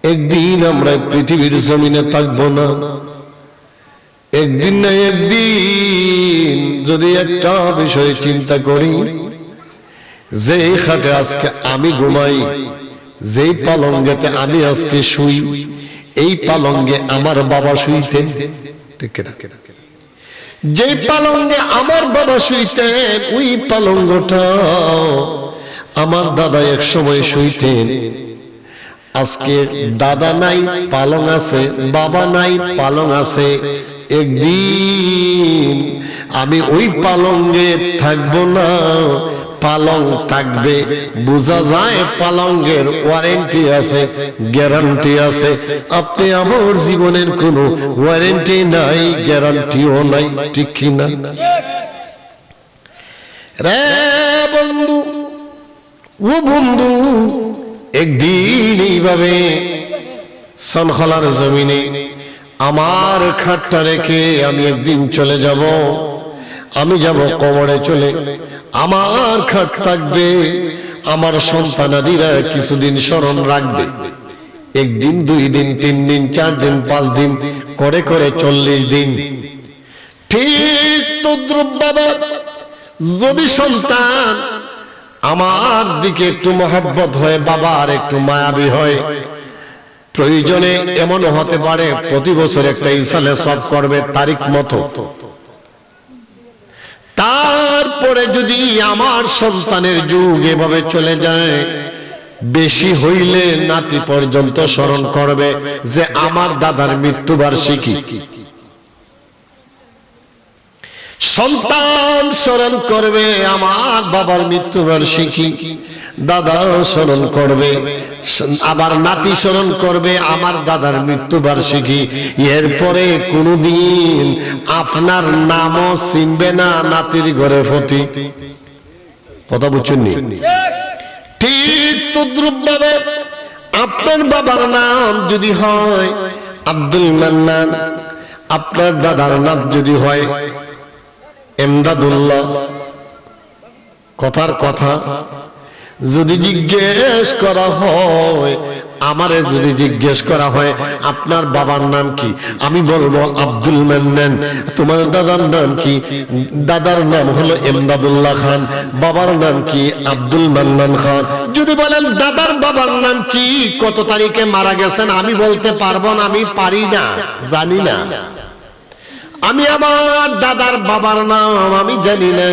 একদিন আমরা পৃথিবীর জমিনে থাকবো না। একদিন না একদিন যদি একটা বিষয় চিন্তা করি, যে খাটে আজকে আমি ঘুমাই, যেই পালঙ্গেতে আমি আজকে শুই, এই পালঙ্গে আমার বাবা শুইতেন, ঠিক না? যে পালঙ্গে আমার বাবা শুইতেন, ওই পালঙ্গটা আমার দাদা এক সময় শুইতেন। আজকে দাদা নাই, পালং আছে, বাবা নাই, পালং আছে। একদিন আমি ওই পালঙ্গে থাকবো না, পালং থাকবে। বোঝা যায় পালঙ্গের ওয়ারেন্টি আছে, গ্যারান্টি আছে। আপনি আমার জীবনের কোনো ওয়ারেন্টি নাই, গ্যারান্টিও নাই, ঠিক কিনা? রে বন্ধু, ও বন্ধু, একদিন এইভাবে সনখলার জমিনে আমার খাটটা রেখে আমি একদিন চলে যাব। আমি যাব কবরে চলে, আমার খাট থাকবে। আমার সন্তানাদিরা কিছুদিন স্মরণ রাখবে। একদিন, 2 দিন, 3 দিন, 4 দিন, 5 দিন করে করে 40 দিন। ঠিক তদ্রুপ বাবা, যদি সন্তান আমার দিকে একটু মহব্বত হয়, বাবার একটু মায়াবী হয়, প্রয়োজনে এমন হতে পারে প্রতি বছর একটা ইসালে সব করবে তারিখ মতো। তারপরে যদি আমার সন্তানের যুগ এভাবে চলে যায়, বেশি হইলে নাতি পর্যন্ত স্মরণ করবে যে আমার দাদার মৃত্যুবার্ষিকী। সন্তান স্মরণ করবে আমার বাবার মৃত্যুবার্ষিকী, দাদা স্মরণ করবে, আবার নাতি স্মরণ করবে আমার দাদার মৃত্যুবার্ষিকী। এরপরে কোনদিন আপনার নামও চিনবে না নাতির ঘরে ফতি। কথা বুঝছেন? ঠিক তদ্রুপ ভাবে আপনার বাবার নাম যদি হয় আব্দুল মান্নান, আপনার দাদার নাম যদি হয় এমদাদুল্লাহ, কথার কথা যদি জিজ্ঞেস করা হয়, আমারে যদি জিজ্ঞেস করা হয় আপনার বাবার নাম কি, আমি বলবো আব্দুল মান্নান। তোমার দাদার নাম কি? দাদার নাম হলো এমদাদুল্লাহ খান, বাবার নাম কি? আব্দুল মান্নান খান। যদি বলেন দাদার বাবার নাম কি, কত তারিখে মারা গেছেন, আমি বলতে পারবো না, আমি পারি না, জানি না। আমি আমার দাদার বাবার নাম আমি জানি না।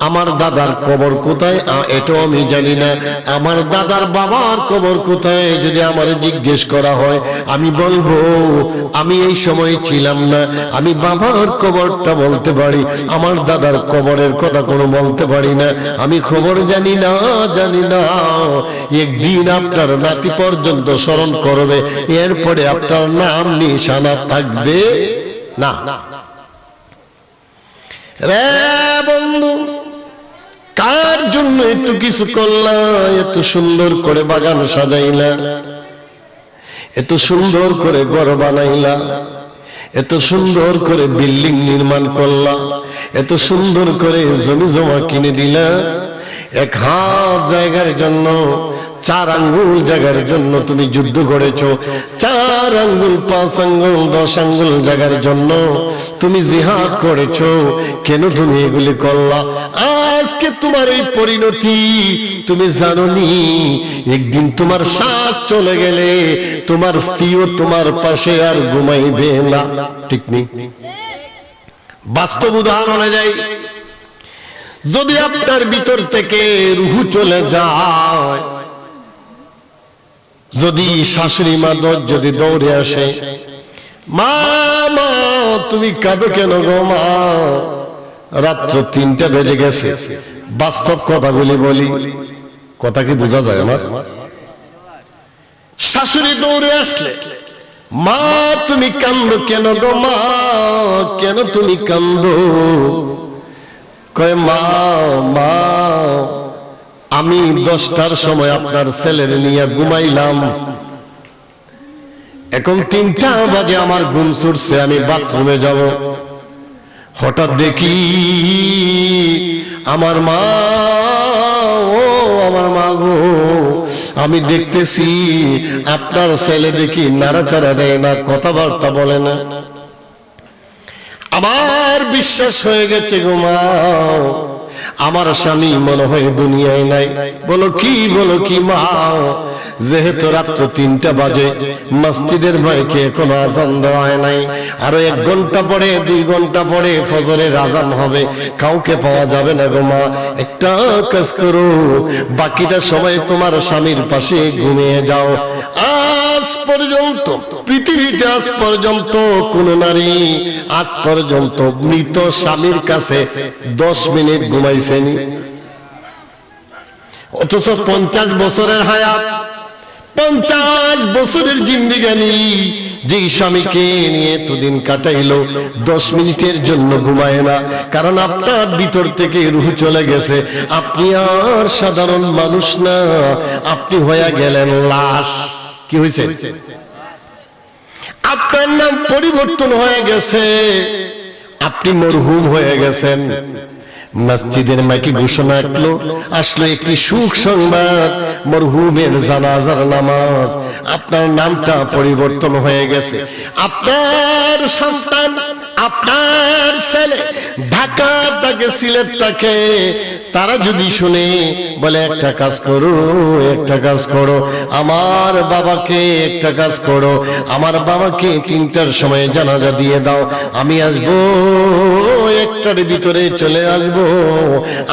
আমার দাদার কবর কোথায় এটাও আমি জানি না। আমার দাদার বাবার কবর কোথায় যদি আমার জিজ্ঞেস করা হয়, আমি বলবো আমি এই সময় ছিলাম না, আমি বাবার কবরটা বলতে পারি, আমার দাদার কবরের কথা কোনো বলতে পারি না। আমি খবর জানি না, জানি না। একদিন আপনার নাতি পর্যন্ত স্মরণ করবে, এরপরে আপনার নাম নিশানা থাকবে না। রে বন্ধু, কার জন্য একটু কিছু করলা? এত সুন্দর করে বাগান সাজাইলা, এত সুন্দর করে ঘর বানাইলা, এত সুন্দর করে বিল্ডিং নির্মাণ করলা, এত সুন্দর করে জমি জমা কিনে দিলা। 1 হাত জায়গার জন্য, 4 আঙ্গুল জায়গার জন্য তুমি যুদ্ধ করেছো। 4 আঙ্গুল, 5 আঙ্গুল, 10 আঙ্গুল জায়গার জন্য তুমি জিহাদ করেছো। কেন তুমি এগুলি করলা? আজকে তোমার এই পরিণতি তুমি জানোনি। একদিন তোমার শ্বাস চলে গেলে তোমার স্ত্রীও তোমার পাশে আর ঘুমাইবে না, ঠিক নেই? বাস্তব উদাহরণ অনুযায়ী যদি আপনার ভিতর থেকে রূহ চলে যায়, যদি শাশুড়ি মা যদি দৌড়ে আসে, মা মা তুমি কাঁদো কেন গো মা, রাত্র 3টা বেজে গেছে। বাস্তব কথাগুলি বলি, কথা কি বোঝা যায় আমার? শাশুড়ি দৌড়ে আসলে, মা তুমি কান্দো কেন গো মা, কেন তুমি কান্দো? কয় মা মা আমি 10টার সময় আপনার ছেলের নিয়ে ঘুমাইলাম, এখন 3টা বাজে আমার ঘুম ছুটছে, আমি বাথরুমে যাব। হঠাৎ দেখি আমার মা ও আমার মা গো, আমি দেখতেছি আপনার ছেলে দেখি নাড়াচাড়া দেয় না, কথাবার্তা বলে না। আমার বিশ্বাস হয়ে গেছে গো মা, আমার স্বামী মনে হয় দুনিয়ায় নাই। বলো কি মা? যেহেতু রাত্র 3টা বাজে, মসজিদের মাইকে কোনো আজান দেওয়া হয় নাই, আরো 1 ঘন্টা পরে 2 ঘন্টা পরে ফজরের আজান হবে, কাউকে পাওয়া যাবে না গো মা। একটা কাজ করো, বাকিটা সময় তোমার স্বামীর পাশে ঘুমিয়ে যাও। আজ পর্যন্ত পৃথিবীতে আজ পর্যন্ত কোন নারী আজ পর্যন্ত মৃত স্বামীর কাছে 10 মিনিট ঘুমাইছেনি, অথচ 50 বছরের হায়াত, 50 বছরের জিন্দেগানি যে স্বামীকে নিয়ে এতদিন কাটাইলো, 10 মিনিটের জন্য ঘুমায় না। কারণ আপনার ভিতর থেকে রূহ চলে গেছে, আপনি আর সাধারণ মানুষ না, আপনি হয়ে গেলেন লাশ। কি হয়েছে? আপনার নাম পরিবর্তন হয়ে গেছে, আপনি মরহুম হয়ে গেছেন। মসজিদের মাইকে ঘোষণা আসলো একটি সুখ সংবাদ, মরহুমের জানাজার নামাজ, আপনার নামটা পরিবর্তন হয়ে গেছে। আপনার সন্তান, আপনার ছেলে ঢাকা থেকে সিলেট থেকে, তারা যদি শুনে বলে একটা কাজ করো, একটা কাজ করো, আমার বাবাকে একটা কাজ করো, আমার বাবাকে 3টার সময় জানাজা দিয়ে দাও, আমি আসবো 1টার ভিতরে চলে আসবো,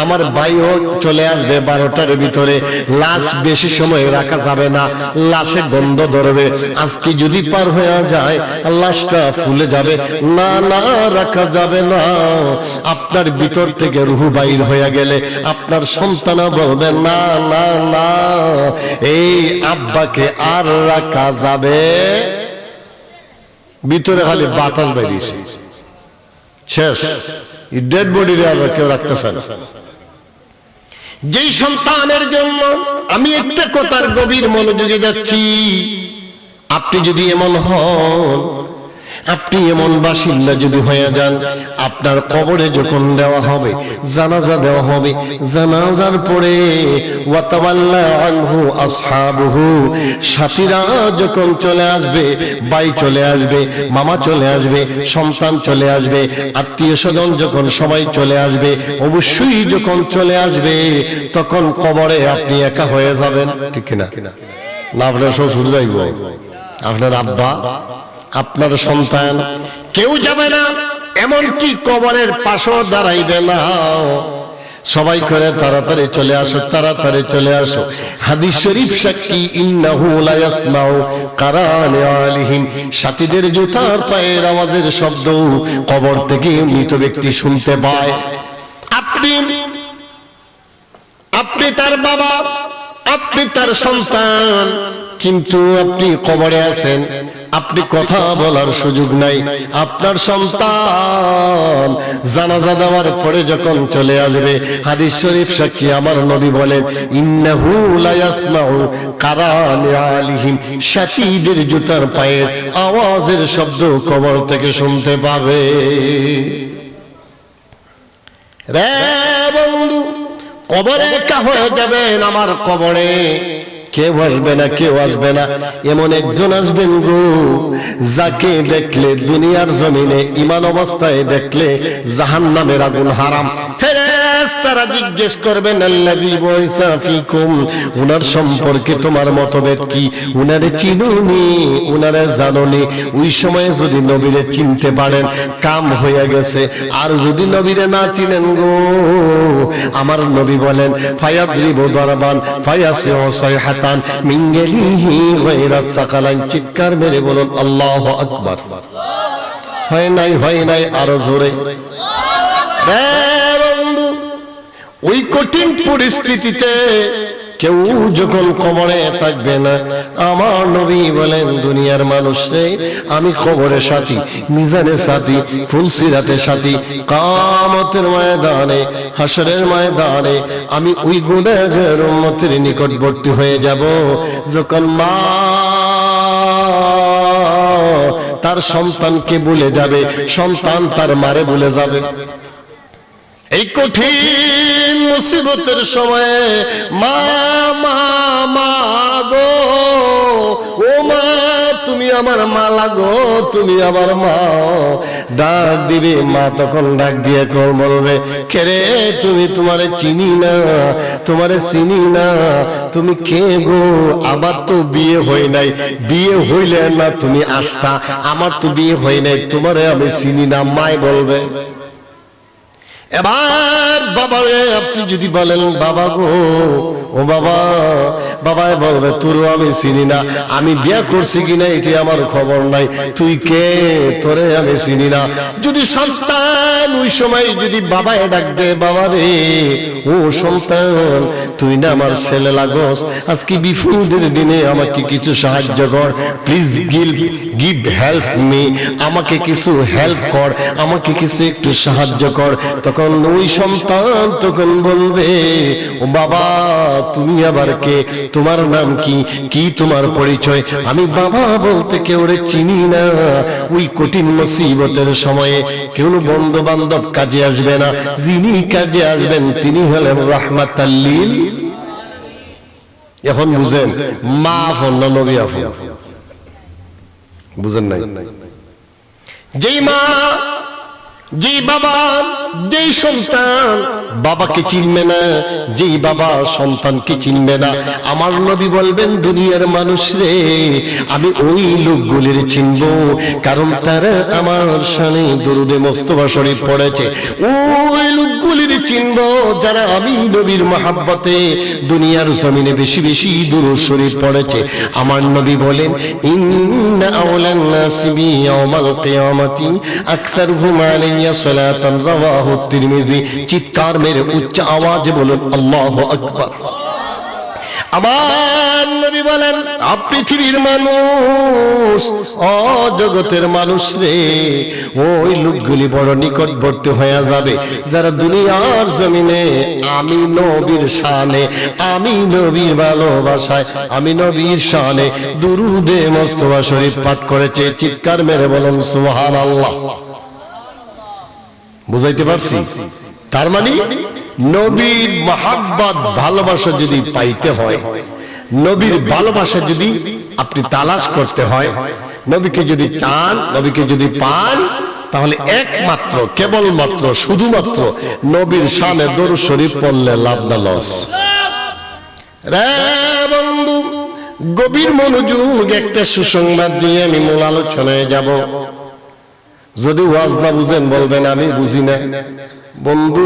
আমার ভাইও চলে আসবে 12টার ভিতরে। লাশ বেশি সময় রাখা যাবে না, লাশে গন্ধ ধরবে, আজকে যদি পার হয়ে যায় লাশটা ফুলে যাবে, না না রাখা যাবে না। আপনার ভিতর থেকে রূহ বাইর হয়ে গেলে আপনার সন্তান বলবে না না না, এই আব্বাকে আর রাখা যাবে, ভিতরে খালি বাতাস বেরিয়েছে, শেষ। ডেড বডি আর কেউ রাখতেছে না। যেই সন্তানের জন্য আমি একটা কথার গভীর মনোযোগে যাচ্ছি, আপনি যদি এমন হন, আপনি এমন বাসিন্দা যদি হয়ে যান, আপনার কবরে যখন দেওয়া হবে, জানাজা দেওয়া হবে, জানাজার পরে ওয়াতাওয়াল্লা আনহু আসহাবুহু, সাথীরা যখন চলে আসবে, ভাই চলে আসবে, মামা চলে আসবে, সন্তান চলে আসবে, আত্মীয় স্বজন যখন সবাই চলে আসবে, অবশ্যই যখন চলে আসবে তখন কবরে আপনি একা হয়ে যাবেন, ঠিক কিনা? না আপনার শ্বশুর যাইব, আপনার আব্বা, আপনার সন্তান, কেউ যাবে না, এমনকি কবরের পাশেও দাঁড়াইবে না। সবাই করে তাড়াতাড়ি চলে আসো, তাড়াতাড়ি চলে আসো। হাদিস শরীফ সাক্ষী, ইন্নাহু লা ইয়াসমাউ কারানি আলিহিম, সাথীদের জুতার পায়ের আওয়াজের শব্দ কবর থেকে মৃত ব্যক্তি শুনতে পায়। আপনি তার বাবা, আপনি তার সন্তান, কিন্তু আপনি কবরে আছেন, আপনি কথা বলার সুযোগ নাই। আপনার সন্তান জানাজা দেওয়ার পরে যখন চলে আসবে, হাদিস শরীফ সাক্ষী আমার নবী বলেন, ইন্নাহু লা ইয়াসমাউ কারানি আলিহিম, সাথীদের জুতার পায়ের আওয়াজের শব্দ কবর থেকে শুনতে পাবে। রে বন্ধু, কবরে একা হয়ে যাবেন, আমার কবরে কেউ আসবে না, কেউ আসবে না। এমন একজন আসবেন গো, যাকে দেখলে দুনিয়ার জমিনে ঈমান অবস্থায় দেখলে জাহান্নামের আগুন হারাম। ফেরেশতারা জিজ্ঞেস করবেন, আল্লাযী বুইসা ফীকুম, উনার সম্পর্কে তোমার মতভেদ কি? উনারে চিনুনি, উনারে জানোনি? ওই সময়ে যদি নবীরে চিনতে পারেন কাম হয়ে গেছে, আর যদি নবীরে না চিনেন গো, আমার নবী বলেন, ফায়াদ্রিবু দারবান ফায়াসিউ সাইহাতান মিঙ্গেলিহি গায়রা সাকালাইন, চিৎকার মেরে বলুন আল্লাহু আকবার। হয় নাই আরো জোরে। বন্ধু, ওই কঠিন পরিস্থিতিতে কেউ যখন কবরে থাকবে না, আমার নবী বলেন, দুনিয়ার মানুষে আমি কবরের সাথী, মিজানের সাথী, ফুলসিরাতের সাথী, কিয়ামতের ময়দানে, হাসরের ময়দানে আমি ওই গুনাহগার উম্মতের নিকটবর্তী হয়ে যাব, যখন মা তার সন্তানকে ভুলে যাবে, সন্তান তার মারে ভুলে যাবে। এই কঠিন মুসিবতের সময়ে মা মা মা গো, ও মা তুমি আমার মা লাগো, তুমি আমার মা। ডাক দিবে মা, তখন ডাক দিয়ে কল বলবে, কেরে তুমি? তোমারে চিনি না, তোমারে চিনি না, তুমি কে গো? আবার তো বিয়ে হয় নাই, বিয়ে হইলে না তুমি আসতা, আমার তো বিয়ে হয় নাই, তোমারে আমি চিনি না। মাই বলবে। এবার বাবারে আপনি যদি বলেন বাবা গো, ও বাবা, বাবাই বলবে তোরও আমি চিনি না, আমি বিয়ে করছি কিনা এটি আমার খবর নাই, তুই কে? তোরে আমি চিনি না। যদি সন্তান ওই সময় যদি বাবাই ডাক দে, বাবা রে ও সন্তান, তুই না আমার ছেলে লাগস, আজকে বিপদের দিনে আমাকে কিছু সাহায্য কর, প্লিজ গিভ হেল্প মি, আমাকে কিছু হেল্প কর, আমাকে কিছু একটু সাহায্য কর। তখন ওই সন্তান তখন বলবে, ও বাবা তুমি আবার কে? তোমার নাম কি? কি তোমার পরিচয়? আমি বাবা বলতে কেউ রে চিনি না। ওই কঠিন মুসিবতের সময়ে কেউ বন্ধু বান্ধব কাজে আসবে না, যিনি কাজে আসবেন তিনি হলেন রাহমাতাল লিল। এখন বুঝেন মা আপন না নবী আপন? বুঝেন নাই? যেই মা, যেই বাবা, যেই সন্তান বাবাকে চিনবে না, যেই বাবা সন্তানকে চিনবে না, আমার নবী বলবেন দুনিয়ার মানুষ রে আমি ওই লোকগুলির চিনব, কারণ তারা আমার শানে দরুদে মুস্তাফা শরীফ পড়েছে। ওই লোকগুলির চিনব যারা আমি নবীর মহাব্বতে দুনিয়ার জমিনে বেশি বেশি দুরূদ শরীফ পড়েছে। আমার নবী বলেন, ইন্না আওলান নাসি বি ইয়াউমাল কিয়ামাতি আকসারুহুম আলাইয়া সালাতান, রাওয়াহু তিরমিজি। চিৎকার মেরে উচ্চ আওয়াজে বলুন আল্লাহু আকবার। আমার নবী বলেন, পৃথিবীর মানুষ, জগতের মানুষ রে ওই লোকগুলি বড় নিকটবর্তী হয়ে যাবে যারা দুনিয়ার জমিনে আমি নবীর শানে, আমি নবীর ভালোবাসায়, আমি নবীর শানে দুরুদে মুস্তাফা শরীফ পাঠ করেছে। চিৎকার মেরে বলুন সুবহানাল্লাহ। বুঝাইতে পারছি? তার মানে নবীর মহাব্বত ভালোবাসা যদি পাইতে হয়, নবীর ভালোবাসা যদি আপনি তালাশ করতে হয়, নবীকে যদি চান, নবীকে যদি পান, তাহলে একমাত্র কেবলমাত্র শুধুমাত্র নবীর শানে দরুদ শরীফ পড়লে লাভ না লস। রে বন্ধু, গভীর মনোযোগ একটা সুসংবাদ দিয়ে আমি মূল আলোচনায় যাব। যদি ওয়াজ না বুঝেন বলবেন আমি বুঝি না। বন্ধু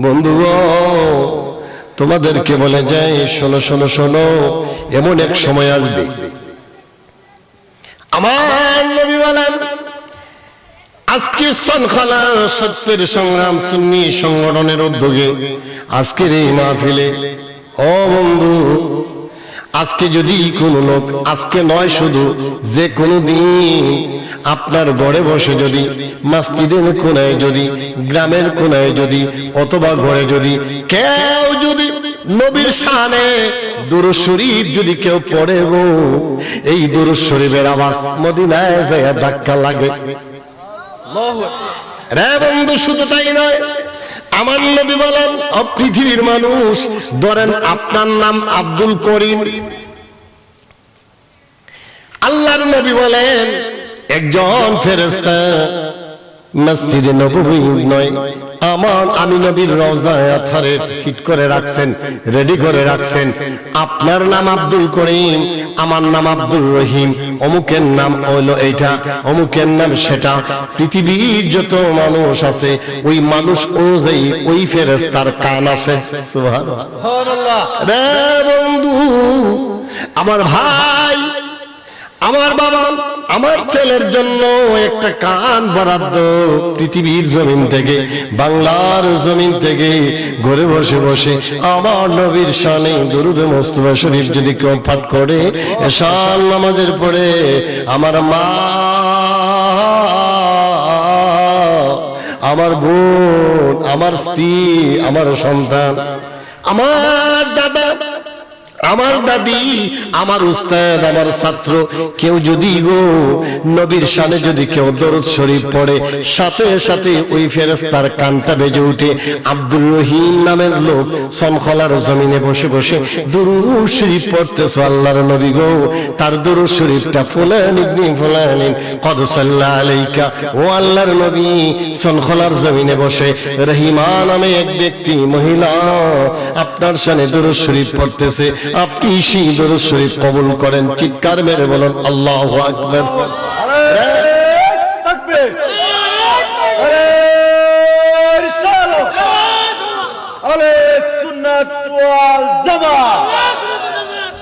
বন্ধু তোমাদেরকে বলে যাই, শোনো শোনো শোনো, এমন এক সময় আসবে আমার নবী বলেন, আজকে সনখালা সত্যের সংগ্রাম সুন্নি সংগঠনের উদ্যোগে আজকের এই মাহফিলে, ও বন্ধু আজকে যদি কোনো লোক, আজকে নয় শুধু যে কোনো দিন আপনার ঘরে বসে যদি, মসজিদের কোনায় যদি, গ্রামের কোনায় যদি, অথবা ঘরে যদি কেউ যদি নবীর শানে দুরূদ শরীফ যদি কেউ পড়ে গো, এই দুরূদ শরীফের আওয়াজ মদিনায় যায় ধাক্কা লাগে। রে বন্ধু শুধু তাই নয়, আমার নবী বলেন, পৃথিবীর মানুষ, ধরেন আপনার নাম আব্দুল করিম, আল্লাহর নবী বলেন একজন ফেরেশতা মসজিদে নববী নয়, আমি নবীর রওজায় আথারে ফিট করে রাখছেন, রেডি করে রাখছেন। আপনার নাম আব্দুল করিম, আমার নাম আব্দুর রহিম, অমুকের নাম হলো এইটা, অমুকের নাম সেটা। পৃথিবীর যত মানুষ আছে ওই মানুষ অনুযায়ী ওই ফেরেশতার কান আছে। সুবহানাল্লাহ। রে বন্ধু, আমার ভাই, আমার বাবা, আমার ছেলের জন্য একটা কান বরাদ্দ পৃথিবীর জমিন থেকে, বাংলার জমিন থেকে, ঘরে বসে বসে আমার নবীর শানে দরুদ মুস্তাফা শরীফ যদি কেউ পাঠ করে, এশার নামাজের পরে, আমার মা, আমার বোন, আমার স্ত্রী, আমার সন্তান, আমার দাদা, আমার দাদি, আমার উস্তাদ, আমার ছাত্র কেউ যদি গো নবীর শানে যদি কেউ দরুদ শরীফ পড়ে, সাথে সাথে ওই ফেরেশতার কানটা বেজে উঠে। আব্দুর রহিম নামের লোক সনখলার জমিনে বসে বসে দরুদ শরীফ পড়তেছে আল্লাহর নবী গো, তার দরুদ শরীফটা ফুলান ইবনে ফুলান কদ সাল্লা আলাইকা, ও আল্লাহর নবী সনখলার জমিনে বসে রহিমা নামে এক ব্যক্তি মহিলা আপনার শানে দরুদ শরীফ পড়তেছে, আপনি সেই দরুদ শরীফ কবুল করেন। চিৎকার মেরে বলেন আল্লাহু আকবার।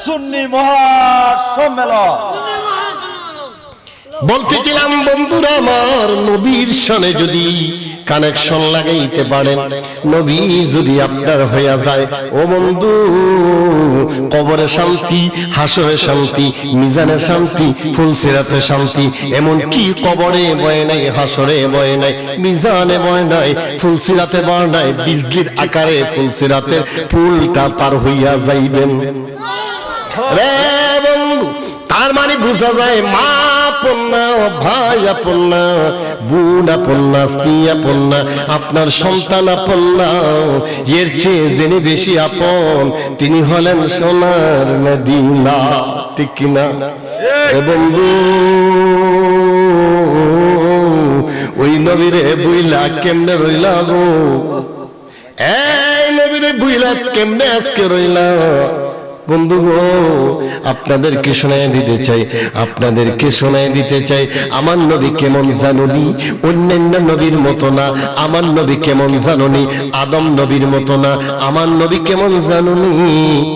সুন্নি মহাসম্মেলন বলতেছিলাম বন্ধুরা আমার, নবীর শানে যদি কানেকশন লাগাইতে পারেন, নবী যদি আপনার হইয়া যায়, ও বন্ধু কবরে শান্তি, হাসরে শান্তি, মিজানে শান্তি, ফুলসিরাতে শান্তি। এমন কি কবরে বয় নাই, হাসরে বয় নাই, মিজানে বয় নাই, ফুলসিরাতে বয় নাই, বিজলির আকারে ফুলসিরাতের পুলটা পার হইয়া যাইবেন রে বন্ধু। তার মানে বোঝা যায় মা আপন না, ভাই আপন না, বোন আপন না, স্ত্রী আপন না, আপনার সন্তান আপন না, এর চেয়ে জেনে বেশি আপন তিনি হলেন সোনার মদিনা। ঠিক কিনা এ বন্ধু? ওই নবীরে বুইলা কেমনে রইলা গো, এই নবীরে বুইলা কেমনে আজকে রইলা বন্ধু গো? আপনাদেরকে শোনায় দিতে চাই, আপনাদেরকে শোনায় দিতে চাই আমার নবী কেমন জানুনি, অন্যান্য নবীর মতো না। আমার নবী কেমন জানুনি, আদম নবীর মতো না। আমার নবী কেমন জানুনি,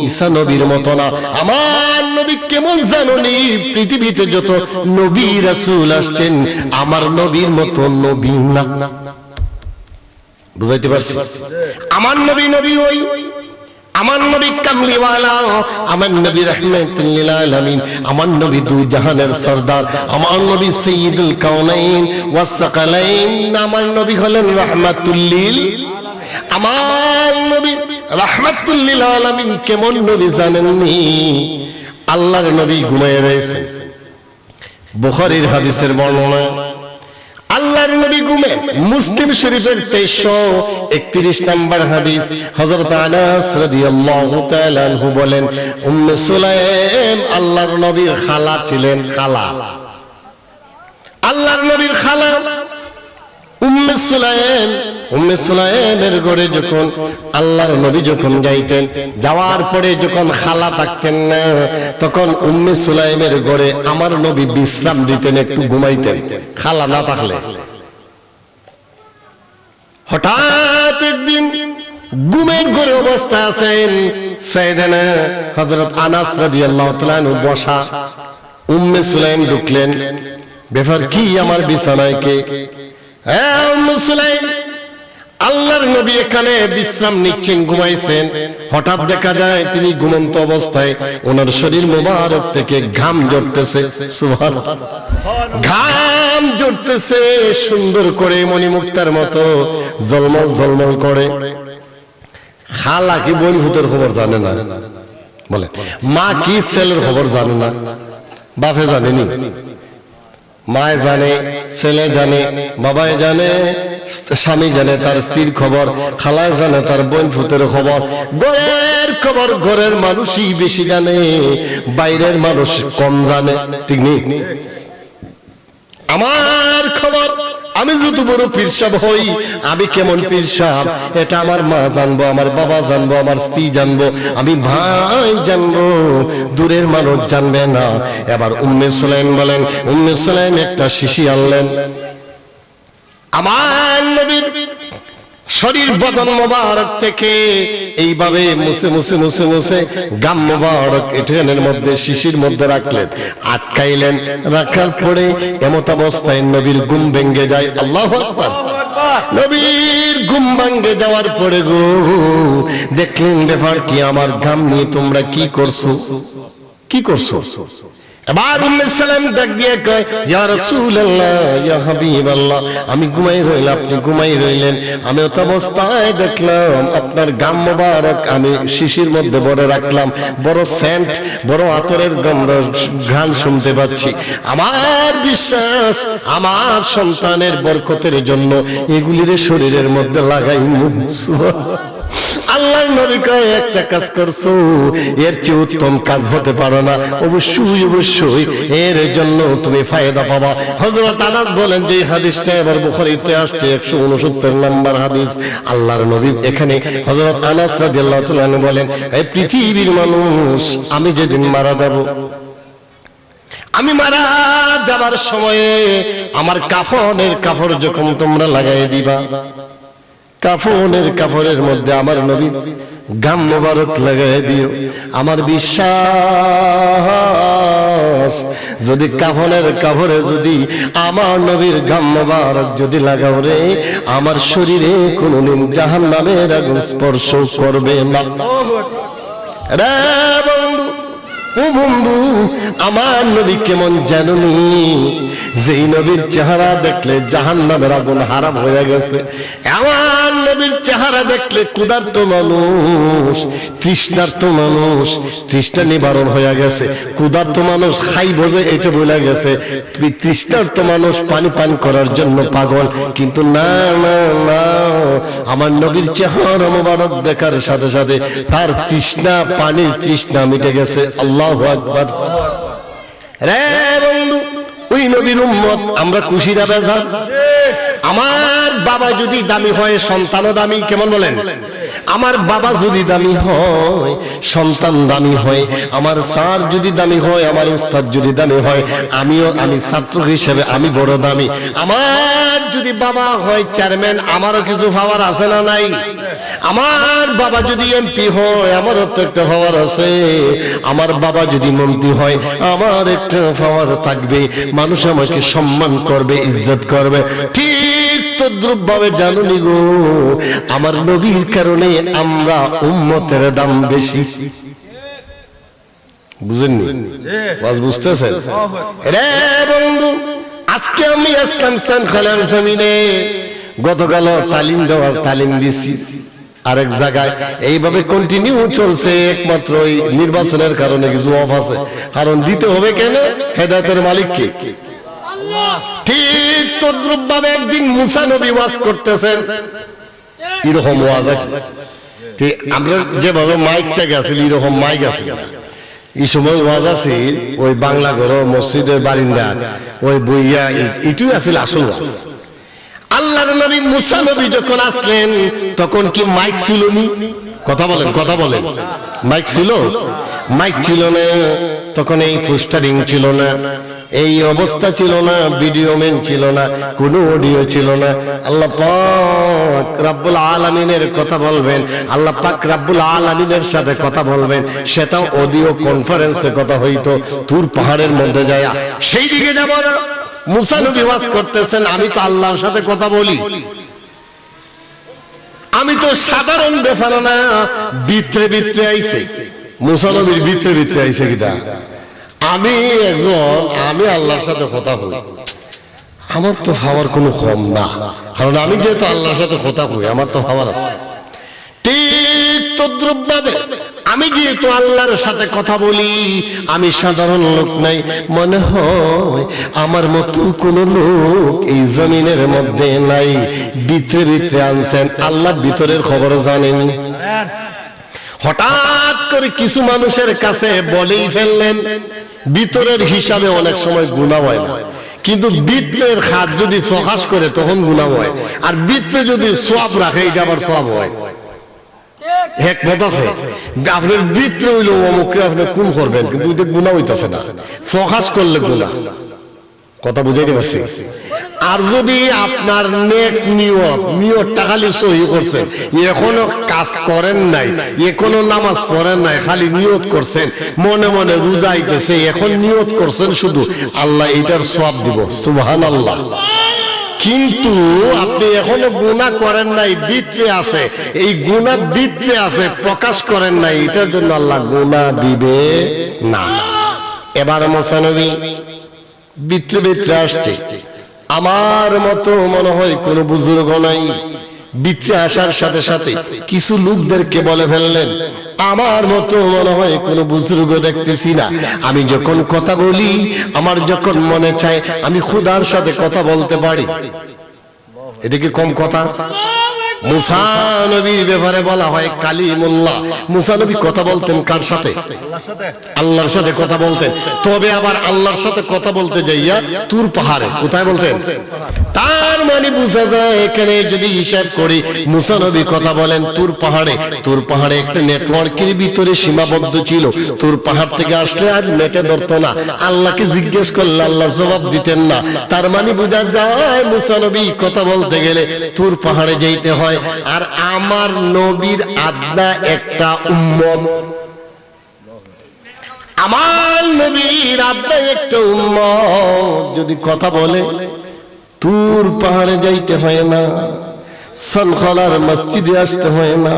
ঈসা নবীর মতো না। আমার নবী কেমন জানুনি, পৃথিবীতে যত নবী রাসূল আসছেন আমার নবীর মতো নবী না। বুঝাইতে পারছি? আমার নবী নবী ওই, আমার নবী কামলিওয়ালা, আমার নবী রাহমাতুল লিল আলামিন, আমার নবী দু জাহানের সরদার, আমার নবী সাইয়্যিদুল কাউনাইন ওয়াস সাকালাইন, আমার নবী হলেন রাহমাতুল লিল, আমার নবী রাহমাতুল লিল আলামিন। কেমন নবী জানেননি? আল্লাহর নবী ঘুমিয়ে রয়েছে, বুখারীর হাদিসের বর্ণনা, আল্লাহর নবী ঘুমে। মুসলিম শরীফের 2331 নম্বর হাদিস, হযরত আনাস রাদিয়াল্লাহু তাআলা আনহু বলেন, উম্মে সুলাইম আল্লাহর নবীর খালা ছিলেন। খালা, আল্লাহর নবীর খালা উম্মে সুলাইম। উম্মে সুলাইমের ঘরে যখন আল্লাহর নবী যখন যাইতেন, যাওয়ার পরে যখন খালা থাকতেন না, তখন উম্মে সুলাইমের ঘরে আমার নবী বিশ্রাম দিতেন, একটু ঘুমাইতেন খালা না থাকলে। হঠাৎ একদিন ঘুমের ঘরে অবস্থা আছেন সাইয়েদনা হযরত আনাস রাদিয়াল্লাহু তাআলা আনহু বসা, উম্মে সুলাইম ঢুকলেন, ব্যাপার কি আমার বিছানায় কে? হ্যাঁ উম্মে সুলাইম, আল্লাহর নবী এখানে বিশ্রাম নিচ্ছেন, ঘুমাইছেন। হঠাৎ দেখা যায় তিনি ঘুমন্ত অবস্থায় ওনার শরীর মোবারক থেকে ঘাম ঝরতেছে। সুবহানাল্লাহ, ঘাম ঝরতেছে সুন্দর করে মণিমুক্তার মতো ঝলমল ঝলমল করে। খালা কি বোন ভূতের খবর জানে না? বলে মা কি ছেলের খবর জানে না? বাপে জানেনি, মায় জানে, ছেলে জানে, বাবায় জানে, স্বামী জানে তার স্ত্রীর খবর, খালায় জানে তার বোন ভূতের খবর। ঘরের খবর ঘরের মানুষই বেশি জানে, বাইরের মানুষ কম জানে। ঠিক নেই? আমার খবর আমি যত বড় পীর সাহেব হই, আমি কেমন পীর সাহেব এটা আমার মা জানবো, আমার বাবা জানবো, আমার স্ত্রী জানবো, আমি ভাই জানবো, দূরের মানুষ জানবে না। এবার উম্মে সুলাইম বলেন, উম্মে সুলাইম একটা শিশি আনলেন, আমার নবীর শরীর বদন মোবারক থেকে এইভাবে মুছে মুছে মুছে মুছে গাম মোবারক এটানের মধ্যে শিশির মধ্যে রাখলেন, আটকাইলেন। রাখার পরে এমত অবস্থায় নবীর ঘুম ভেঙে যায়। আল্লাহু আকবার। নবীর ঘুম ভেঙে যাওয়ার পরে গো দেখলেন ব্যাপার কি, আমার ঘাম নিয়ে তোমরা কি করছো, কি করছো? এবার উম্মে সালাম ডাক দিয়ে কয়, ইয়া রাসূলুল্লাহ, ইয়া হাবিবাল্লাহ, আমি ঘুমাই রইলাম, আপনি ঘুমাই রইলেন। আমি অত অবস্থায় দেখলাম আপনার গাম মোবারক আমি শিশির মধ্যে ভরে রাখলাম, বড় সেন্ট, বড় আতরের গন্ধ ঘ্রাণ শুনতে পাচ্ছি। আমার বিশ্বাস আমার সন্তানের বরকতের জন্য এগুলির শরীরের মধ্যে লাগাই। আল্লাহর নবী কয়, একটা কাজ করছো, এর চেয়ে উত্তম কাজ হতে পারে না, অবশ্যই অবশ্যই এর জন্য তুমি ফায়দা পাবা। হযরত আনাস বলেন যে হাদিসটা এবার বুখারীতে আসছে 169 নম্বর হাদিস। আল্লাহর নবী এখানে হযরত আনাস রাদিয়াল্লাহু তাআলা আনহু বলেন, এই পৃথিবীর মানুষ, আমি যেদিন মারা যাব, আমি মারা যাবার সময়ে আমার কাফনের কাপড় যখন তোমরা লাগাই দিবা, কাফনের কাপড়ের মধ্যে আমার নবী গাম মোবারক লাগাই দিও। আমার বিশ্বাস যদি কাফনের কাপড়ে যদি আমার নবীর গাম মোবারক যদি লাগাও রে, আমার শরীরে কোনদিন জাহান্নামের আগুন স্পর্শ করবে না। রে বন্ধু, ও বন্ধু, আমার নবী কেমন জানুনি, যেই নবীর চেহারা দেখলে জাহান্নামের আগুন হারাম হয়ে গেছে। আমার নবীর চেহারা দেখলে ক্ষুধার্ত মানুষ, তৃষ্ণার্ত মানুষ তৃষ্ণা নিবারণ হয়ে গেছে। ক্ষুধার্ত মানুষ খাই বোঝে এটা বলে গেছে, তৃষ্ণার্ত মানুষ পানি পান করার জন্য পাগল। কিন্তু না না না, আমার নবীর চেহারা মোবারক দেখার সাথে সাথে তার তৃষ্ণা, পানির তৃষ্ণা মিটে গেছে। আল্লাহু আকবার। রে বন্ধু, ওই নবীর উম্মত আমরা খুশিরা বেজার। আমার বাবা যদি দামি হয়, সন্তানও দামি। কেমন বলেন? আমার বাবা যদি দামি হয়, সন্তান দামি হয়। আমার স্যার যদি দামি হয়, আমার উস্তাদ যদি দামি হয়, আমি ছাত্র হিসেবে আমি বড় দামি। আমার যদি বাবা হয় চেয়ারম্যান, আমারও কিছু পাওয়ার আছে না নাই? আমার বাবা যদি এমপি হয়, আমারও তো একটা পাওয়ার আছে। আমার বাবা যদি মন্ত্রী হয়, আমার একটা পাওয়ার থাকবে। মানুষ আমাকে সম্মান করবে, ইজ্জত করবে। ঠিক তদ্রুপ ভাবে জানুনি গো, আমার নবীর কারণে আমরা উম্মতের দাম বেশি। বুঝেননি? বুঝতেছেন? রে বন্ধু, আজকে আমি আসলাম সানখালার জমিনে, গতকাল তালিম দিছি আরেক জায়গায়, এইভাবে কন্টিনিউ চলছে। একমাত্র ওই নির্বাচনের কারণে কিছু অফ আছে, কারণ দিতে হবে কেন? হেদায়েতের মালিক কে? ঠিক তদ্রুপ ভাবে একদিন মুসা নবী ওয়াজ করতেছেন, এরকম ওয়াজ। আমরা যেভাবে মাইকটা গেছিল, এরকম মাইক আছে। এই সময় ওয়াজ আছে ওই বাংলা ঘর, মসজিদের বারিন্দা, ওই বইয়া, এটুই আছিল আসল ওয়াজ। আল্লাহর নবী মুসা নবী যখন আসলেন, তখন কি মাইক ছিল নি? কথা বলেন, কথা বলেন। মাইক ছিল? মাইক ছিল না। তখন এই পোস্টারিং ছিল না, এই অবস্থা ছিল না, ভিডিও ম্যান ছিল না, কোনো অডিও ছিল না। আল্লাহ পাক রব্বুল আলামিনের কথা বলবেন, আল্লাহ পাক রব্বুল আলামিনের সাথে কথা বলবেন, সেটাও অডিও কনফারেন্সে কথা হইতো তুর পাহাড়ের মধ্যে যায়। সেই দিকে যাব না। মুসা নবী ওয়াজ করতেছেন, আমি তো আল্লাহর সাথে কথা বলি, আমি তো সাধারণ ব্যাপার না, ভিতরে ভিতরে আইছে। মুসা নবীর ভিতরে ভিতরে আইছে কিটা, আমি আল্লাহর সাথে কথা বলি, আমার তো হওয়ার কোনো কম না, কারণ আমি যেহেতু আল্লাহর সাথে কথা বলি, আমার তো হওয়ার আছে। ঠিক তদ্রুপ ভাবে আমি যেহেতু আল্লাহর সাথে কথা বলি, আমি সাধারণ লোক নাই, মনে হয় আমার মতো কোন লোক এই জমিনের মধ্যে নাই। ভিতরে ভিতরে আনছেন, আল্লাহ ভিতরের খবর জানেন। হঠাৎ করে কিছু মানুষের কাছে বলেই ফেললেন, ভিতরের হিসাবে অনেক সময় গুনাহ হয় না, কিন্তু ভিতরের খাত যদি প্রকাশ করে তখন গুনাহ হয়। আর ভিতরে যদি সওয়াব রাখে, এটা আবার সওয়াব হয়। হিকমত আছে, আপনার ভিতরে হইলো অমুককে আপনি কোন করবেন, কিন্তু এটা গুনাহ হইতাছে না, প্রকাশ করলে গুনাহ। কথা বুঝাইতে পারছি? আর যদি আপনার নেক নিয়তটা খালি সহি করছেন, এখনো কাজ করেন নাই, এখনো নামাজ পড়েন নাই, খালি নিয়ত করছেন, মনে মনে রোজাইতেছে, এখন নিয়ত করছেন শুধু, আল্লাহ এটার সওয়াব দিব, সুবহানাল্লাহ। কিন্তু আপনি এখনো গুনাহ করেন নাই, ভিতরে আছে, এই গুনাহ ভিতরে আছে, প্রকাশ করেন নাই, এটার জন্য আল্লাহ গুনাহ দিবে না। এবার মুসা নবী ভিতরে ভিতরে আসছে, আমার মতো মনে হয় কোনো বুজুর্গ নাই। ভিতরে আসার সাথে সাথে কিছু লোকদেরকে বলে ফেললেন, আমার মতো মনে হয় কোনো বুজুর্গ দেখতেছি না। আমি যখন কথা বলি, আমার যখন মনে চায় আমি খোদার সাথে কথা বলতে পারি। এটা কি কম কথা? মুসা নবীর ব্যাপারে বলা হয় কালিমুল্লাহ। মুসা নবী কথা বলতেন কার সাথে? আল্লাহর সাথে কথা বলতেন। তবে আবার আল্লাহর সাথে কথা বলতে যাইয়া তুর পাহাড়ে, কোথায় বলতেন? তার মানে বোঝা যায় এখানে যদি হিসাব করি, মুসা নবী কথা বলেন তুর পাহাড়ে। তুর পাহাড়ে একটা নেটওয়ার্কের ভিতরে সীমাবদ্ধ ছিল। তুর পাহাড় থেকে আসলে আর নেটে ধরতো না। আল্লাহকে জিজ্ঞেস করলে আল্লাহ জবাব দিতেন না। তার মানে বোঝা যায় মুসা নবী কথা বলতে গেলে তুর পাহাড়ে যাইতে হয়। আর আমার নবীর আদনা একটা উম্মত, আমার নবীর আদনা একটা উম্মত যদি কথা বলে তুর পাহাড়ে যাইতে হয় না, সনখলার মসজিদে আসতে হয় না।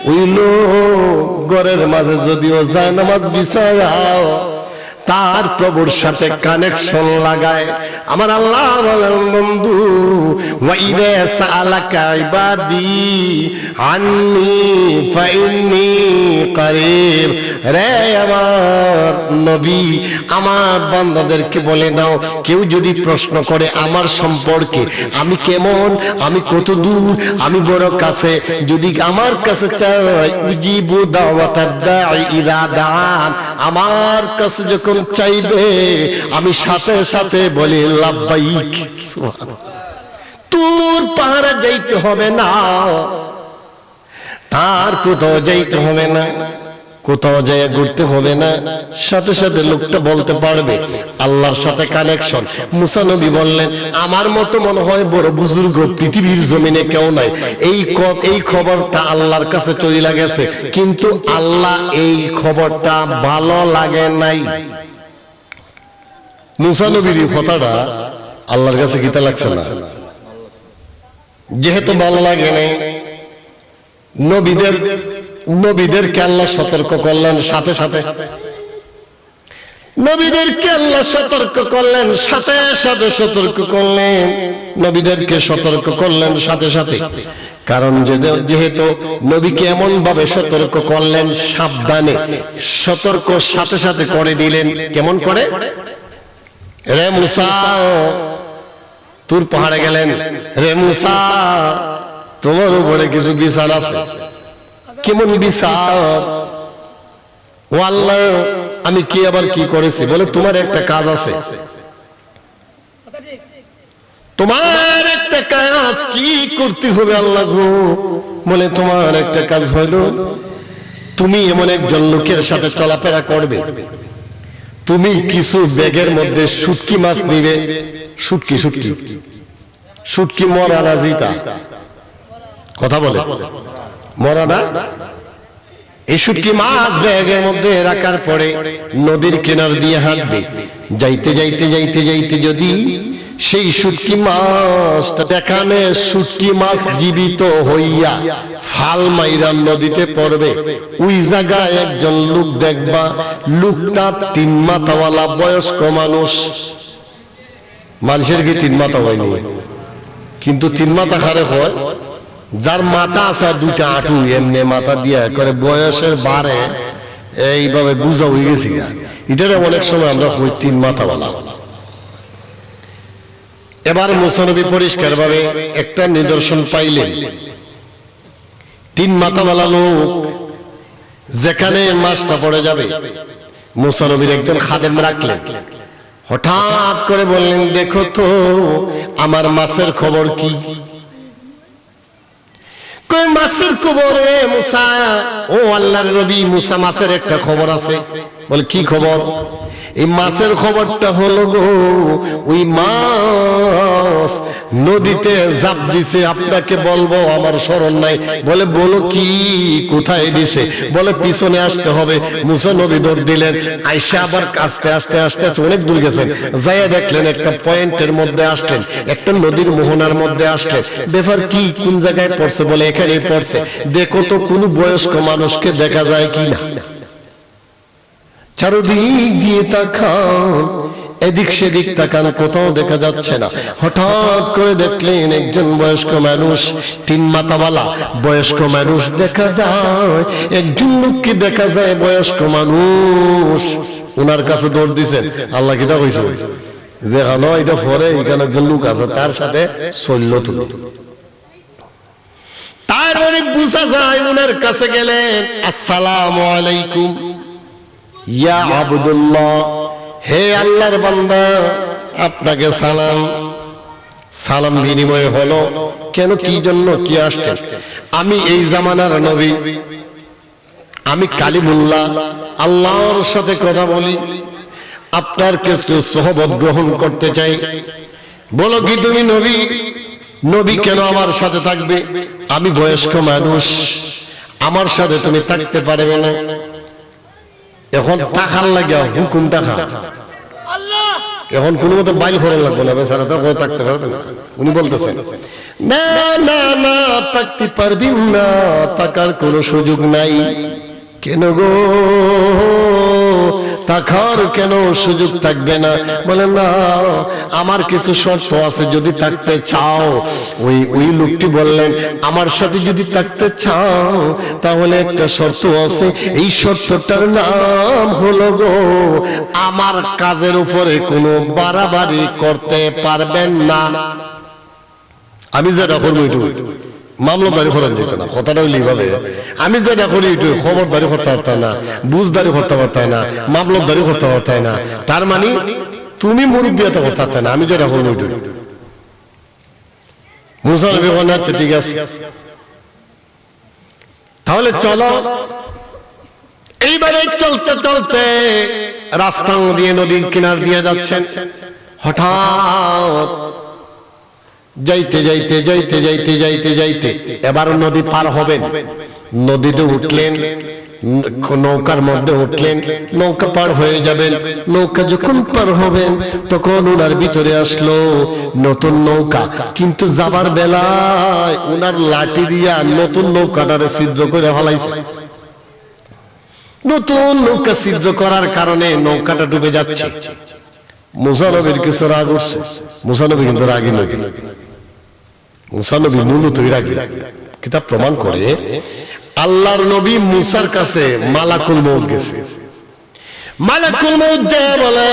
ওই লোক ঘরের মাঝে যদিও যায় নামাজ বিছায়াও তার প্রভুর সাথে কানেকশন লাগায়। আমার আল্লাহ বলেন, বন্ধু ওয়াইদা সালাকা ইবাদি আন্নি ফাইন্নি করিব। রে আমার নবী, আমার বান্দাদেরকে বলে দাও, কেউ যদি প্রশ্ন করে আমার সম্পর্কে, আমি কেমন, আমি কত দূর, আমি বড় কাছে, যদি আমার কাছে চাই উজিবু দাওয়াতাদ দাঈ ইযা দাআন, আমার কাছে যখন চাইবে আমি সাথে সাথে বলি লাব্বাইক। তুর পাহাড়ে যাইতে হবে না, তার কোথাও যাইতে হবে না, কোথাও যায় ঘুরতে হবে না, সাথে সাথে লোকটা বলতে পারবে আল্লাহর সাথে কানেকশন। মুসা নবী বললেন, আমার মতো মনে হয় বড় বুজুর্গ পৃথিবীর জমিনে কেউ নাই। এই খবরটা আল্লাহর কাছে চলে গেছে, কিন্তু আল্লাহ এই খবরটা ভালো লাগে নাই। মুসা নবীর কথাটা আল্লাহর কাছে গীতা লাগছে না, যেহেতু ভালো লাগে নাই, নবীদেরকে আল্লাহ সতর্ক করলেন। সাথে সাথে নবীদেরকে আল্লাহ সতর্ক করলেন, সাথে সাথে সতর্ক করলেন, নবীদেরকে সতর্ক করলেন সাথে সাথে। কারণ যেহেতু নবীকে এমন ভাবে সতর্ক করলেন, সাবধানে সতর্ক সাথে সাথে করে দিলেন। কেমন করে? রে মুসা, তুর পাহাড়ে গেলেন, রে মুসা তোমার উপরে কিছু বিচার আছে। কেমন বিচার? ও আল্লাহ, আমি কি আবার কি করেছি? বলে তোমার একটা কাজ আছে। তোমার একটা কাজ কি করতে হবে আল্লাহ গো? বলে তোমার একটা কাজ হলো, তুমি এমন একজন লোকের সাথে চলাফেরা করবে, তুমি কিছু ব্যাগের মধ্যে শুটকি মাছ নিবে। শুটকি শুটকি শুটকি মরা না জিতা, কথা বলে মরা না। এই শুটকি মাছ ব্যাগের মধ্যে রাখার পরে নদীর কিনার দিয়ে হাঁটবে। যাইতে যাইতে যাইতে যাইতে যদি সেই শুটকি মাছটা দেখানে শুটকি মাছ জীবিত হইয়া ফাল মাইরা নদীতে পড়বে, ওই জায়গায় একজন লোক দেখবা, লোকটা 3 মাথাওয়ালা বয়স্ক মানুষ। মানুষের কি 3 মাথা হয়নি? কিন্তু 3 মাথা খারে হয় যার মাথা আছে 2টা আঁটু, এমনি মাথা দিয়া করে বয়সের বারে এইভাবে বুঝা হয়ে গেছি। এটারে অনেক সময় আমরা হই 3 মাথাওয়ালা। এবার মুসা নবী পরিষ্কার ভাবে একটা নিদর্শন পাইলেন, 3 মাথাওয়ালা লোক যেখানে মাছটা পড়ে যাবে, মুসা নবীর একজন খাদেম রাখলেন। হঠাৎ করে বললেন, দেখো তো আমার মাছের খবর কি? কই মাছের খবর? রে মুসা, ও আল্লাহর নবী, মুসা মাছের একটা খবর আছে। বলে কি খবর? এই মাছের খবরটা হলো গো, ওই মাছ নদীতে ঝাঁপ দিছে, আপনাকে বলবো আমার স্মরণ নাই। বলে বলো কি, কোথায় দিছে? বলে পিছনে আসতে হবে। মুসা নবী দৌড় দিলেন, আইসা আবার আস্তে আস্তে আস্তে অনেক দূর গেছেন, যাইয়া দেখলেন একটা পয়েন্টের মধ্যে আসলেন, একটা নদীর মোহনার মধ্যে আসলেন। ব্যাপার কি, কোন জায়গায় পড়ছে? বলে এখানে পড়ছে। দেখো তো কোন বয়স্ক মানুষকে দেখা যায় কি না। চারদিক দিয়ে তাকান, এদিক সেদিক তাকান, কোথাও দেখা যাচ্ছে না। হঠাৎ করে দেখলেন একজন বয়স্ক মানুষ, 3 মাথাওয়ালা বয়স্ক মানুষ দেখা যায়। একজন লোককে দেখা যায় বয়স্ক মানুষ, ওনার কাছে দৌড় দিছেন। আল্লাহ কিটা কইছে যে হানো এটা পরে এখানে একজন লোক আছে, তার সাথে শৈল্য তুলো। তার মানে বুঝা যায় ওনার কাছে গেলেন, আসসালামু আলাইকুম ইয়া আব্দুল্লাহ, হে আল্লাহর বান্দা আপনাকে সালাম। সালাম বিনিময় হলো। কেন, কি জন্য, কি আসছেন? আমি এই জামানার নবী, আমি কালিমুল্লাহ, আল্লাহর সাথে কথা বলি, আপনার কিছু সহবত গ্রহণ করতে চাই। বলো কি তুমি নবী? নবী কেন আমার সাথে থাকবে? আমি বয়স্ক মানুষ, আমার সাথে তুমি থাকতে পারবে না। এখন টাকার লাগে হুকুম টাকা, এখন কোনো মতো বাইল করে লাগবে না, বেচারা তো থাকতে পারবে না। উনি বলতেছেন না না না, থাকতে পারবি না, টাকার কোনো সুযোগ নাই। কেন গো, টাকার কেন সুযোগ থাকবে না? বলে না, আমার কিছু শর্ত আছে, যদি থাকতে চাও। ওই লোকটি বললেন, আমার সাথে যদি থাকতে চাও তাহলে একটা শর্ত আছে, এই শর্তটার নাম হলো গো, আমার কাজের উপরে কোনো বাড়াবাড়ি করতে পারবেন না। আমি যেটা করবো একটু মামলাদারি করেন যেত না, কথাটা হইলে এইভাবে, আমি যেটা করি একটু খবরদারি করতে পারতাম না, বুঝদারি করতে পারতাম না, মামলাদারি করতে পারতাম না। তার মানে তুমি মুরব্বিয়াতে করতে পারতাম না, আমি যেটা করবো একটু। মুসা নবী বলেন, আচ্ছা ঠিক আছে, তাহলে চলো। এইবারে চলতে চলতে রাস্তা দিয়ে নদীর কিনার দিয়ে যাচ্ছেন। হঠাৎ যাইতে যাইতে যাইতে যাইতে যাইতে যাইতে এবার নদী পার হবেন। নদীতে উঠলেন, নৌকার মধ্যে উঠলেন, নৌকা পার হয়ে যাবেন। নৌকা যখন পার হবেন তখন ওনার ভিতরে আসলো নতুন নৌকা, কিন্তু যাবার বেলায় ওনার লাঠি দিয়া নতুন নৌকাটারে ছিদ্র করে ফেলাইছে। নতুন নৌকা ছিদ্র করার কারণে নৌকাটা ডুবে যাচ্ছে। মুসা নবীর কিছু রাগ উঠছে। মুসা নবী কিন্তু রাগী নবী, মুসা নবী মূলতই রাগী। কিতাব প্রমাণ করে আল্লাহর নবী মুসার কাছে মালাকুল মউত গেছে। মালাকুল মউত যায় বলে,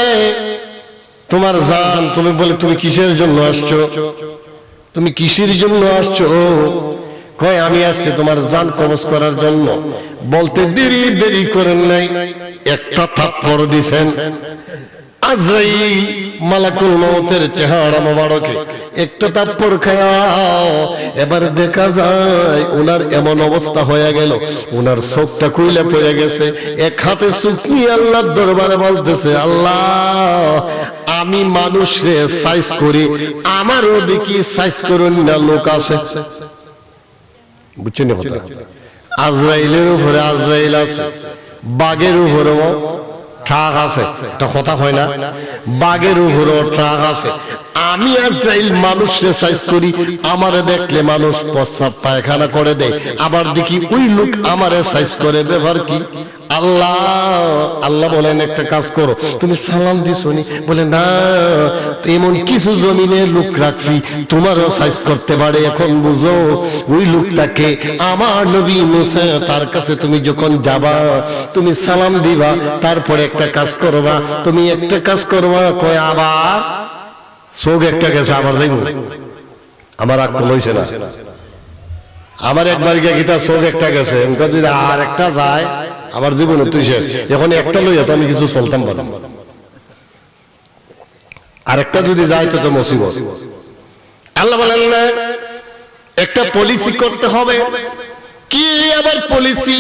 তোমার জান, তুমি বলে তুমি কিসের জন্য আসছো? তুমি কিসের জন্য আসছো? কয় আমি আসছি তোমার জান কবজ করার জন্য। বলতে দেরি দেরি করেন নাই, একটা থাপ্পড় দিছেন। আজরাইল মালাকুল মউতের চেহারা মোবারকে একটা থাপ্পড় খায়া এবার দেখা যায় ওনার এমন অবস্থা হয়ে গেল, ওনার চোখটা খুইলে পড়ে গেছে। এক হাতে চোখ নিয়ে আল্লাহর দরবারে বলতেছে, আল্লাহ আমি মানুষে সাইজ করি, আমারও দেখি সাইজ করুন না লোক আছে। বুঝছেন কথা? আজরাইলের উপরে আজরাইল আছে, বাঘের উপরেও ট্রাক আছে, একটা কথা হয় না, বাঘের উপরেও ট্রাক আছে। আমি আজরাইল মানুষকে সাইজ করি, আমারে দেখলে মানুষ প্রস্রাব পায়খানা করে দেয়, আবার দেখি ওই লোক আমারে সাইজ করে। ব্যাপার কি? আল্লাহ আল্লাহ বলেন একটা কাজ করো, তুমি সালাম দিছো নি? বলে না, এমন কিছু জমিনে লোক রাখছি তোমারও সাইজ করতে পারে। এখন বুঝো ওই লোকটাকে আমার নবী মুসা, তার কাছে তুমি যখন যাবা তুমি সালাম দিবা, তারপরে একটা কাজ করবা। তুমি একটা কাজ করবা, কয় আবার চোখ একটা গেছে, আবার দেখবো। আমার আক্কল হইছে না, আমার একবার গিয়ে গীতা চোখ একটা গেছে, যদি আর একটা যায় আমার জীবনে তুই শেষ। এখন একটা লইয়া তো আমি কিছু চলতাম পারি, আর একটা যদি যায় তো মুসিবত। আল্লাহ বলেন না, একটা পলিসি করতে হবে। কি আবার পলিসি?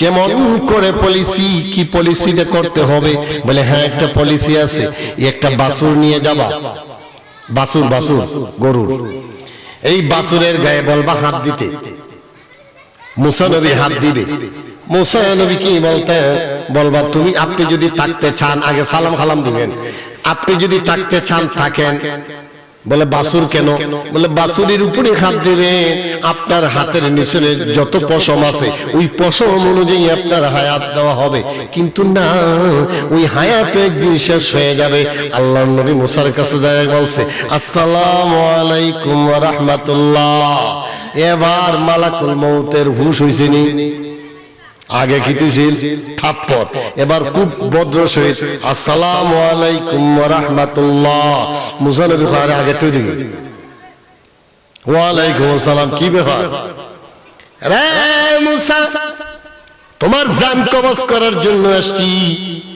কেমন করে পলিসি? কি পলিসিটা করতে হবে? বলে হ্যাঁ একটা পলিসি আছে, একটা বাছুর নিয়ে যাবা। বাছুর বাছুর গরুর, এই বাছুরের গায়ে বলবা হাত দিতে। মুসা নবী হাত দিবে। মুসা নবী কি বলতে বলবা, তুমি আপনি যদি থাকতে চান, আগে সালাম খালাম দিবেন, আপনি যদি থাকতে চান থাকেন, বলে বাছুর কেন? বলে বাছুরের উপরে হাত দিবেন, আপনার হাতের নিচে যত পশম আছে ওই পশম অনুযায়ী আপনার হায়াত দেওয়া হবে। কিন্তু না, ওই হায়াত একদিন শেষ হয়ে যাবে। আল্লাহর নবী মুসার কাছে যায় বলছে, আসসালামু আলাইকুম ওয়া রাহমাতুল্লাহ। এবার মালাকুল মউতের হুশ হইছে নি? আগে কি ছিল থাপ্পর, এবার খুব ভদ্র সহিত আসসালামু আলাইকুম ওয়া রাহমাতুল্লাহ। মুসা নবী কয় আগে তুই দিকে ওয়া আলাইকুম আসসালাম। কি ব্যাপার রে মুসা, তোমার জান কবজ করার জন্য আসছি,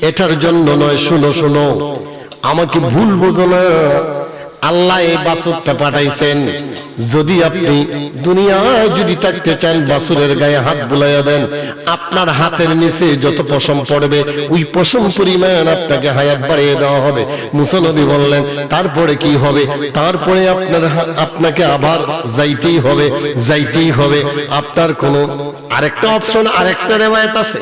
এটার জন্য নয়। শুনো শুনো, আমাকে ভুল বোঝো না। আল্লাহ এই বাছুরটা পাঠাইছেন, যদি আপনি দুনিয়ায় যদি থাকতে চান বাছুরের গায়ে হাত বুলাইয়া দেন, আপনার হাতের নিচে যত পশম পড়বে ওই পশম পরিমাণ আপনাকে হায়াত বাড়িয়ে দেওয়া হবে। মুসা নবী বললেন, তারপরে কি হবে? তারপরে আপনাকে আবার যাইতেই হবে। আপনার কোনো আরেকটা অপশন, আরেকটা রেওয়ায়েত আছে।